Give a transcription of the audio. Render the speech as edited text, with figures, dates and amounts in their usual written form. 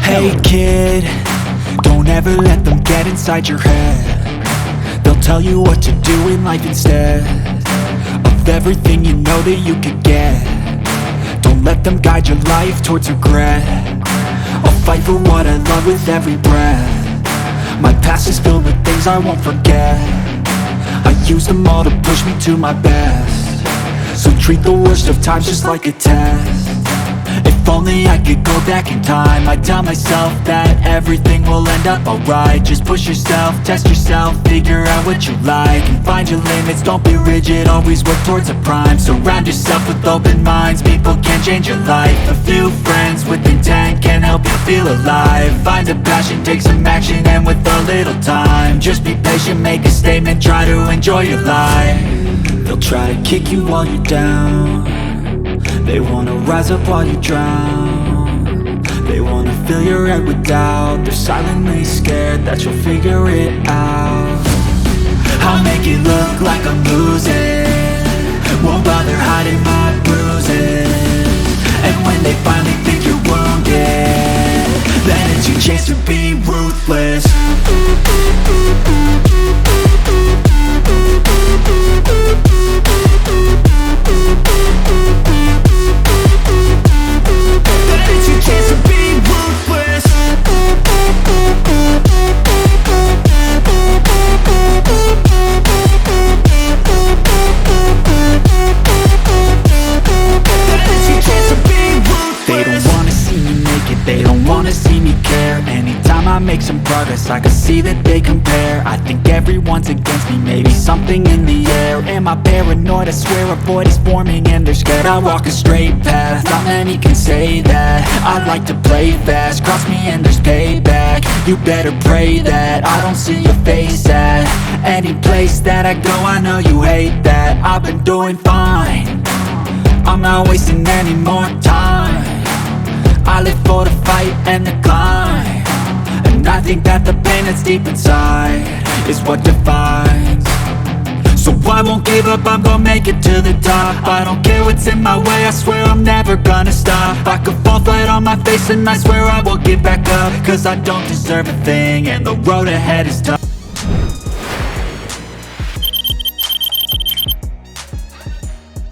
Hey kid, don't ever let them get inside your head. They'll tell you what to do in life instead of everything you know that you could get. Don't let them guide your life towards regret. I'll fight for what I love with every breath. My past is filled with things I won't forget. I use them all to push me to my best. So treat the worst of times just like a test. If only I could go back in time, I'd tell myself that everything will end up alright. Just push yourself, test yourself, figure out what you like, and find your limits, don't be rigid, always work towards a prime. Surround yourself with open minds, people can change your life. A few friends with intent can help you feel alive. Find a passion, take some action, and with a little time, just be patient, make a statement, try to enjoy your life. They'll try to kick you while you're down. They wanna rise up while you drown. They wanna fill your head with doubt. They're silently scared that you'll figure it out. I'll make it look like I'm losing, won't bother hiding my bruises. And when they finally think you're wounded, then it's your chance to be ruthless. They don't wanna see me care. Anytime I make some progress, I can see that they compare. I think everyone's against me, maybe something in the air. Am I paranoid? I swear a void is forming and they're scared. I walk a straight path, not many can say that. I like to play fast, cross me and there's payback. You better pray that I don't see your face at any place that I go. I know you hate that. I've been doing fine, I'm not wasting any more time. I live for the fight and the climb, and I think that the pain that's deep inside is what defines. So I won't give up, I'm gonna make it to the top. I don't care what's in my way, I swear I'm never gonna stop. I could fall flat on my face and I swear I will get back up, cause I don't deserve a thing and the road ahead is tough.